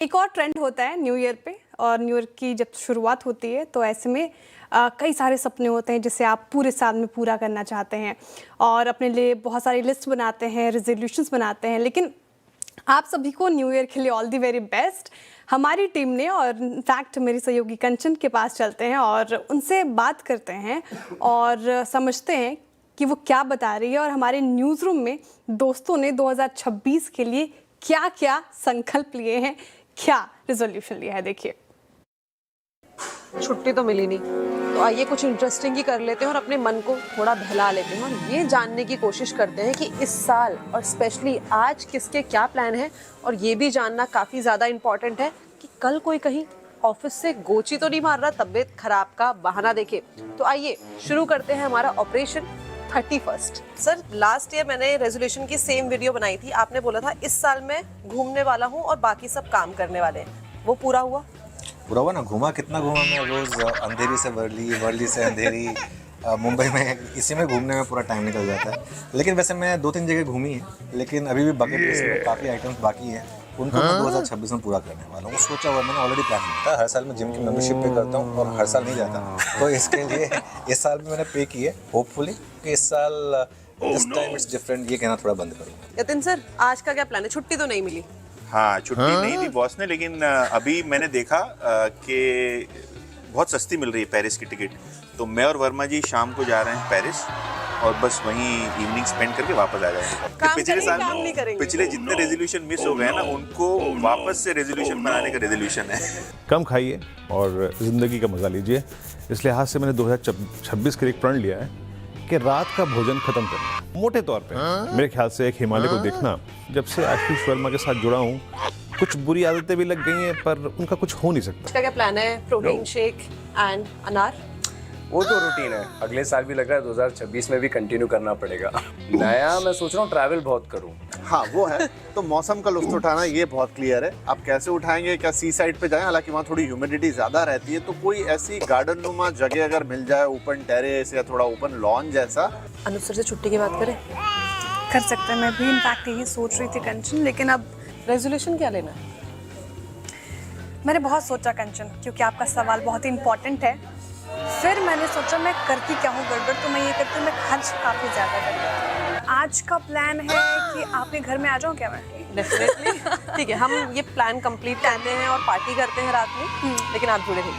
एक और ट्रेंड होता है न्यू ईयर पे, और न्यू ईयर की जब शुरुआत होती है तो ऐसे में कई सारे सपने होते हैं जिसे आप पूरे साल में पूरा करना चाहते हैं और अपने लिए बहुत सारी लिस्ट बनाते हैं, रेजोल्यूशंस बनाते हैं। लेकिन आप सभी को न्यू ईयर के लिए ऑल दी वेरी बेस्ट हमारी टीम ने। और इनफैक्ट मेरी सहयोगी कंचन के पास चलते हैं और उनसे बात करते हैं और समझते हैं कि वो क्या बता रही है और हमारे न्यूज़ रूम में दोस्तों ने 2026 के लिए क्या क्या संकल्प लिए हैं, क्या रेजोल्यूशन लिया है। देखिए, छुट्टी तो मिली नहीं, तो आइए कुछ इंटरेस्टिंग ही कर लेते हैं और अपने मन को थोड़ा बहला लेते हैं और ये जानने की कोशिश करते हैं कि इस साल और स्पेशली आज किसके क्या प्लान है। और ये भी जानना काफ़ी ज़्यादा इम्पॉर्टेंट है कि कल कोई कहीं ऑफिस से गोची तो नहीं मार रहा तबीयत खराब का बहाना देके। तो आइए शुरू करते हैं हमारा operation 31st। Sir, last year मैंने रेजोल्यूशन की सेम वीडियो बनाई थी, आपने बोला था इस साल मैं घूमने वाला हूँ और बाकी सब काम करने वाले हैं, वो पूरा हुआ? पूरा हुआ ना। घूमा कितना घूमा मैं, रोज़ अंधेरी से वर्ली, वर्ली से अंधेरी, मुंबई में इसी में घूमने में पूरा टाइम निकल जाता है। लेकिन वैसे मैं 2-3 जगह घूमी है, लेकिन अभी भी बकेट लिस्ट में काफ़ी आइटम्स बाकी हैं, उनको मैं 2026 में पूरा करने वाला हूँ। सोचा हुआ मैंने, ऑलरेडी प्लान किया था। हर साल मैं जिम की मेंबरशिप पे करता हूँ और हर साल नहीं जाता, तो इसके लिए इस साल भी मैंने पे की है। होपफुली कि इस साल दिस टाइम इट्स डिफरेंट, ये कहना थोड़ा बंद करूँगा। यतिन सर, आज का क्या प्लान है? छुट्टी तो नहीं मिली? हाँ, छुट्टी नहीं दी बॉस ने, लेकिन अभी मैंने देखा कि बहुत सस्ती मिल रही है पेरिस की टिकट, तो मैं और वर्मा जी शाम को जा रहे हैं पेरिस और बस वहीं इवनिंग स्पेंड करके वापस आ जाएंगे। पिछले साल पिछले जितने रेजोल्यूशन मिस हो गए ना, उनको वापस से रेजोल्यूशन बनाने का रेजोल्यूशन है। कम खाइए और ज़िंदगी का मज़ा लीजिए। इस लिहाज से मैंने 2026 के लिए एक प्रण लिया है कि रात का भोजन खत्म करना। मोटे तौर पे मेरे ख्याल से एक हिमालय को देखना, जब से आशीष वर्मा के साथ जुड़ा हूँ कुछ बुरी आदतें भी लग गई हैं, पर उनका कुछ हो नहीं सकता। इसका क्या प्लान है? प्रोटीन शेक एंड अनार? वो तो रूटीन है, अगले साल भी लग रहा है 2026 में भी कंटिन्यू करना पड़ेगा। नया मैं सोच रहा हूँ ट्रैवल बहुत करूँ। हाँ वो है, तो मौसम का लुत्फ उठाना ये बहुत क्लियर है। आप कैसे उठाएंगे? क्या सी साइड पे जाएं? हालांकि वहाँ थोड़ी ह्यूमिडिटी ज़्यादा रहती है, तो कोई ऐसी गार्डन नुमा जगह अगर मिल जाए, ओपन टेरेस या थोड़ा ओपन लॉन जैसा। अनुज सर से छुट्टी की बात करें? कर सकते हैं, मैं भी इनफैक्ट यही सोच रही थी कंचन। लेकिन अब रेजोल्यूशन क्या लेना है? मैंने बहुत सोचा कंचन, क्योंकि आपका सवाल बहुत ही इम्पोर्टेंट है। फिर मैंने सोचा मैं करती क्या हूँ गड़बड़, तो मैं ये करती हूँ, मैं खर्च काफ़ी ज़्यादा कर लेती हूँ। आज का प्लान है कि आपके घर में आ जाऊँ क्या मैं? डेफिनेटली। ठीक है, हम ये प्लान कंप्लीट करते हैं और पार्टी करते हैं रात में, लेकिन आप जुड़े रहिए।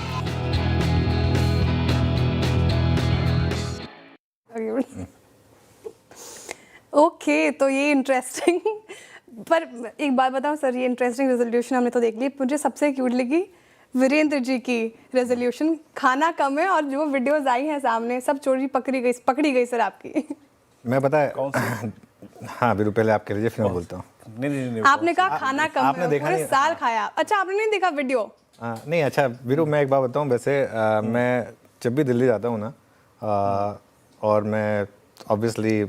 ओके, तो ये इंटरेस्टिंग पर एक बात बताऊँ सर, ये इंटरेस्टिंग रेजोल्यूशन हमने तो देख ली। मुझे सबसे क्यूट लगी वीरेंद्र जी की रेजोल्यूशन, खाना कम है, और जो वीडियोस आई हैं सामने सब चोरी पकड़ी गई सर आपकी। मैं पता है हाँ वीरू, पहले आप कह लीजिए फिर मैं बोलता हूँ। नहीं, आपने कहा खाना कम आपने है, देखा पूरे नहीं? साल खाया। अच्छा, आपने नहीं देखा वीडियो? नहीं, अच्छा वीरू, मैं एक बात बताऊँ। वैसे मैं जब भी दिल्ली जाता हूँ ना, और मैं ऑब्वियसली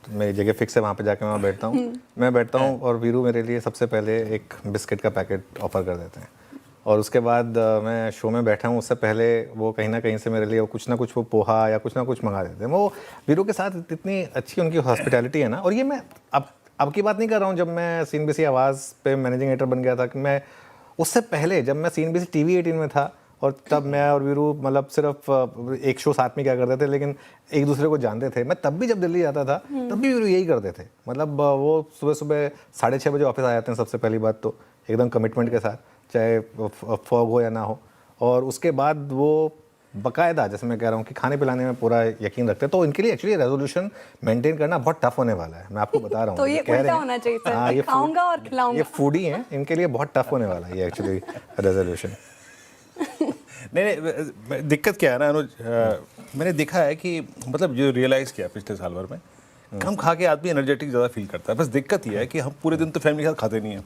मेरी जगह फिक्स है, वहाँ पे जाके मैं बैठता हूँ। मैं बैठता हूँ और वीरू मेरे लिए सबसे पहले एक बिस्किट का पैकेट ऑफ़र कर देते हैं, और उसके बाद मैं शो में बैठा हूँ, उससे पहले वो कहीं ना कहीं से मेरे लिए वो कुछ ना कुछ वो पोहा या कुछ ना कुछ मंगा देते हैं। वो वीरू के साथ इतनी अच्छी उनकी हॉस्पिटैलिटी है ना। और ये मैं अब की बात नहीं कर रहा हूँ, जब मैं CNBC आवाज़ पे मैनेजिंग एडिटर बन गया था, कि मैं उससे पहले जब मैं CNBC TV 18 में था, और तब मैं और वीरू मतलब सिर्फ एक शो साथ में क्या करते थे, लेकिन एक दूसरे को जानते थे। मैं तब भी जब दिल्ली जाता था तब भी वीरू यही करते थे। मतलब वो सुबह 6:30 बजे ऑफिस आ जाते हैं सबसे पहली बात तो, एकदम कमिटमेंट के साथ, चाहे फॉग हो या ना हो। और उसके बाद वो बाकायदा, जैसे मैं कह रहा हूँ कि खाने पिलाने में पूरा यकीन रखते हैं। तो इनके लिए एक्चुअली रेजोल्यूशन मेंटेन करना बहुत टफ होने वाला है, मैं आपको बता रहा हूँ। तो ये उल्टा होना चाहिए सर। हाँ, ये खाऊंगा और खिलाऊंगा। ये फूडी हैं, इनके लिए बहुत टफ होने वाला है ये एक्चुअली रेजोल्यूशन। नहीं, दिक्कत क्या है ना अनुज, मैंने देखा है कि मतलब जो रियलाइज़ किया पिछले साल भर में, कम खा के आदमी एनर्जेटिक ज़्यादा फील करता है। बस दिक्कत ये है कि हम पूरे दिन तो फैमिली के साथ खाते नहीं हैं।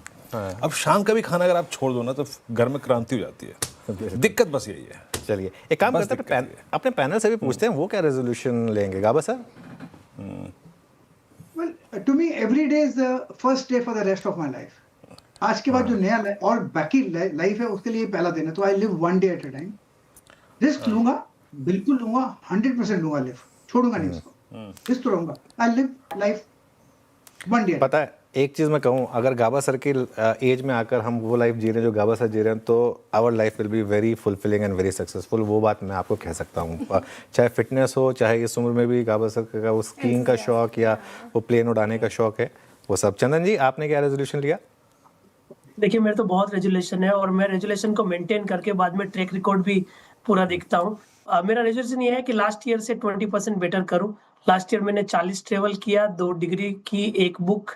अब शाम का भी खाना अगर आप छोड़ दो ना, तो घर में क्रांति हो जाती है। दिक्कत बस यही है। चलिए एक काम करते हैं, अपने पैनल से भी पूछते हैं वो क्या रेजोल्यूशन लेंगे। गाबा sir? Well, to me, every day is the first day for the rest of my life. आज के बाद जो नया और बाकी लाइफ है उसके लिए पहला दिन है, तो I live one day at a time. Risk लूंगा, बिल्कुल लूंगा, 100% लूंगा, लिव छोड़ूंगा नहीं उसको, रिस्क तो लूंगा। I live life one day. पता है एक चीज़ मैं कहूँ, अगर गावस्कर की एज में आकर हम वो लाइफ जी रहे हैं जो गावस्कर जी रहे हैं, तो our life will be very fulfilling and very successful. वो बात मैं आपको कह सकता हूँ। चाहे फिटनेस हो, चाहे इस उम्र में भी गावस्कर का वो स्कीइंग का शौक या वो प्लेन उड़ाने का शौक है, वो सब। चंदन जी, आपने क्या रेजोल्यूशन लिया? देखिए, मेरे तो बहुत रेजुलेशन है और मैं रेजुलेशन को मेंटेन करके बाद में ट्रैक रिकॉर्ड भी पूरा देखता हूँ। मेरा रेजुलेशन ये है कि लास्ट ईयर से 20% बेटर करूँ। लास्ट ईयर मैंने 40 ट्रेवल किया, 2 डिग्री की, 1 बुक,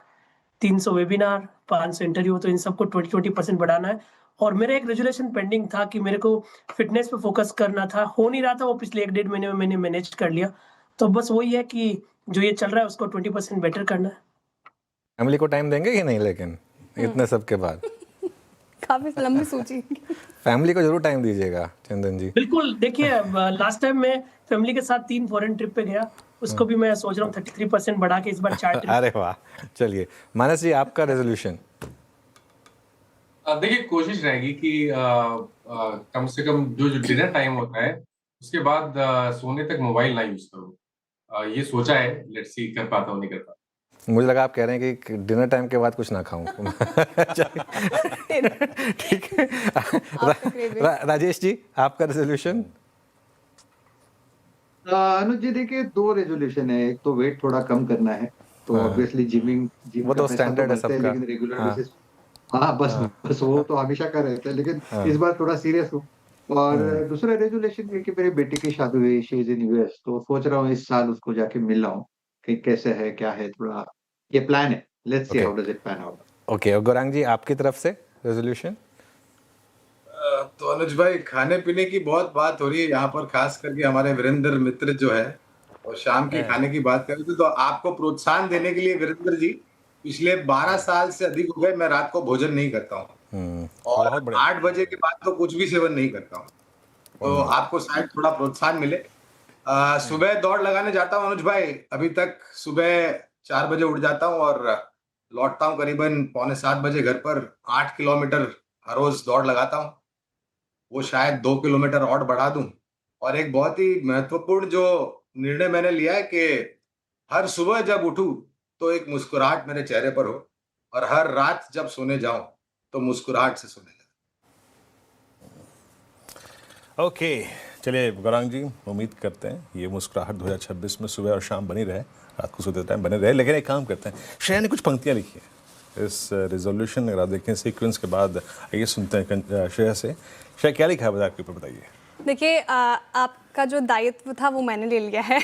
300 वेबिनार, 500 इंटरव्यू, तो इन सबको 20% बढ़ाना है। और मेरा एक रेजुलेशन पेंडिंग था कि मेरे को फिटनेस पे फोकस करना था, हो नहीं रहा था, वो पिछले 1-1.5 महीने में मैंने मैनेज कर लिया। तो बस वही है कि जो ये चल रहा है उसको 20% बेटर करना है। फैमिली को टाइम देंगे कि नहीं, लेकिन इतने सब के बाद? काफी लंबी सूची। फैमिली को जरूर टाइम दीजिएगा चंदन जी। बिल्कुल, देखिए लास्ट टाइम मैं फैमिली के साथ 3 फॉरेन ट्रिप पे गया, उसको भी मैं सोच रहा हूँ 33% बढ़ा के इस बार 4 ट्रिप। अरे वाह, चलिए मानस जी, आपका रेजोल्यूशन? देखिए, कोशिश रहेगी कि कम से कम जो डिनर टाइम होता है उसके बाद सोने तक मोबाइल ना यूज करूँ। ये सोचा है, लेट्स सी कर पाता हूँ नहीं कर पाता। मुझे लगा आप कह रहे हैं कि डिनर टाइम के बाद कुछ ना खाऊं। ठीक है। राजेश जी, आपका रेजोल्यूशन? अनुज जी, देखिए 2 रेजोल्यूशन है। एक तो वेट थोड़ा कम करना है, तो ऑब्वियसली जिम वो तो स्टैंडर्ड है सबका। लेकिन रेगुलर बेसिस, हाँ बस वो तो हमेशा का रहता है, लेकिन इस बार थोड़ा सीरियस हूँ। और दूसरा रेजोल्यूशन ये कि मेरे बेटे की शादी हुई, शी इज इन यूएस, तो सोच रहा हूँ इस साल उसको जाके मिल रहा हूँ कि कैसे है, क्या है, थोड़ा ये प्लान है। Let's see how does it pan out. Okay, और गौरांग जी, आपकी तरफ से रेजोल्यूशन? तो अनुज भाई, खाने पीने की बहुत बात हो रही है यहाँ पर, खास करके हमारे वीरेंद्र मित्र जो है, और शाम की खाने की बात करें तो आपको प्रोत्साहन देने के लिए वीरेंद्र जी, पिछले 12 साल से अधिक हो गए मैं रात को भोजन नहीं करता हूँ, और 8 बजे के बाद तो कुछ भी सेवन नहीं करता हूँ। तो आपको शायद थोड़ा प्रोत्साहन मिले। सुबह दौड़ लगाने जाता हूँ अनुज भाई, अभी तक सुबह 4 बजे उठ जाता हूँ और लौटता हूँ करीबन 6:45 बजे घर पर। 8 किलोमीटर हर रोज दौड़ लगाता हूँ, वो शायद 2 किलोमीटर और बढ़ा दूं। और एक बहुत ही महत्वपूर्ण जो निर्णय मैंने लिया है कि हर सुबह जब उठूं तो एक मुस्कुराहट मेरे चेहरे पर हो, और हर रात जब सोने जाऊं तो मुस्कुराहट से सोने जाऊं। ओके, चलिए गौरांग जी, उम्मीद करते हैं ये मुस्कुराहट 2026 में सुबह और शाम बनी रहे, रात को सोते टाइम बने रहे। लेकिन एक काम करते हैं, श्रेया ने कुछ पंक्तियाँ लिखी हैं इस रेजोल्यूशन, अगर आप देखें सीक्वेंस के बाद, आइए सुनते हैं श्रेया से। श्रेया, क्या लिखा है बता के ऊपर बताइए। देखिए, आपका जो दायित्व था वो मैंने ले लिया है।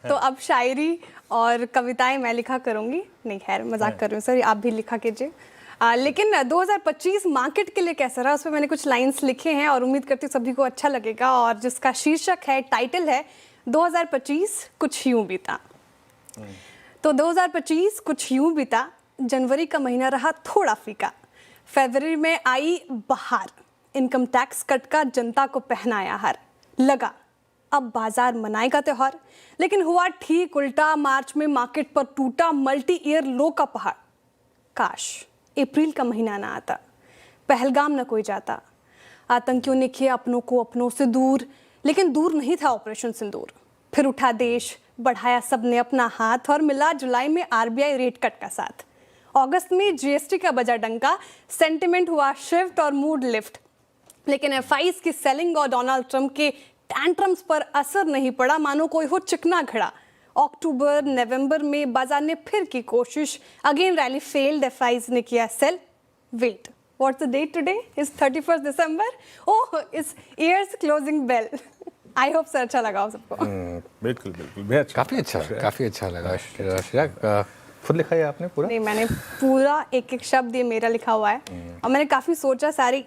तो अब शायरी और कविताएं मैं लिखा करूंगी। नहीं, खैर मजाक कर रही हूँ सर, आप भी लिखा कीजिए। लेकिन 2025 मार्केट के लिए कैसा रहा, उस पर मैंने कुछ लाइंस लिखे हैं और उम्मीद करती हूँ सभी को अच्छा लगेगा। और जिसका शीर्षक है, टाइटल है 2025 कुछ यूं बीता। तो 2025 कुछ यूं बीता, जनवरी का महीना रहा थोड़ा फीका, फरवरी में आई बहार, इनकम टैक्स कट का जनता को पहनाया हार, लगा अब बाजार मनाएगा त्योहार, लेकिन हुआ ठीक उल्टा। मार्च में मार्केट पर टूटा मल्टी ईयर लो का पहाड़। काश अप्रैल का महीना ना आता, पहलगाम न कोई जाता। आतंकियों ने किया अपनों को अपनों से दूर, लेकिन दूर नहीं था ऑपरेशन सिंदूर। फिर उठा देश, बढ़ाया सबने अपना हाथ, और मिला जुलाई में आरबीआई रेट कट का साथ। अगस्त में जीएसटी का बजा डंका, सेंटिमेंट हुआ शिफ्ट और मूड लिफ्ट, लेकिन एफआईज की सेलिंग और डोनाल्ड ट्रंप के टैंट्रम्स पर असर नहीं पड़ा, मानो कोई हो चिकना घड़ा। अक्टूबर नवंबर में बाजार ने फिर की कोशिश, अगेन रैली फेल्ड, एफआईज ने किया sell. Wait, what's the date today? Is 31 December. Oh, it's year's closing bell. I hope sir अच्छा लगा सबको। बिल्कुल बिल्कुल, काफी अच्छा लगा। श्रेया, खुद लिखा है आपने पूरा? नहीं, मैंने पूरा एक एक शब्द ये मेरा लिखा हुआ है। और मैंने काफ़ी सोचा, सारे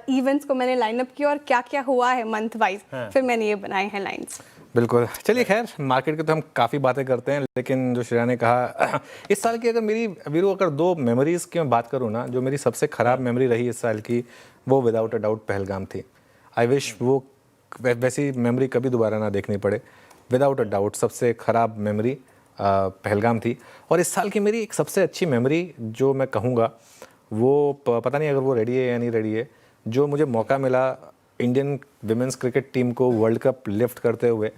इवेंट्स को मैंने लाइनअप किया और क्या क्या हुआ है मंथ वाइज, फिर मैंने ये बनाए हैं लाइंस। बिल्कुल। चलिए, खैर मार्केट की तो हम काफ़ी बातें करते हैं, लेकिन जो श्रेया ने कहा, इस साल की अगर मेरी वीरू अगर 2 मेमोरीज़ की मैं बात करूँ ना, जो मेरी सबसे ख़राब मेमोरी रही इस साल की, वो विदाउट अ डाउट पहलगाम थी। आई विश वो वैसी मेमोरी कभी दोबारा ना देखनी पड़े। विदाउट अ डाउट सबसे ख़राब मेमोरी पहलगाम थी। और इस साल की मेरी एक सबसे अच्छी मेमोरी जो मैं कहूँगा, वो पता नहीं अगर वो रेडी है या नहीं रेडी है, जो मुझे मौका मिला इंडियन विमेंस क्रिकेट टीम को वर्ल्ड कप लिफ्ट करते हुए,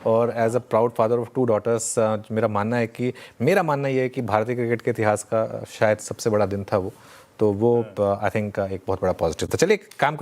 और as a proud father of 2 daughters मेरा मानना ये है कि भारतीय क्रिकेट के इतिहास का शायद सबसे बड़ा दिन था वो, तो वो आई थिंक एक बहुत बड़ा पॉजिटिव था। चलिए काम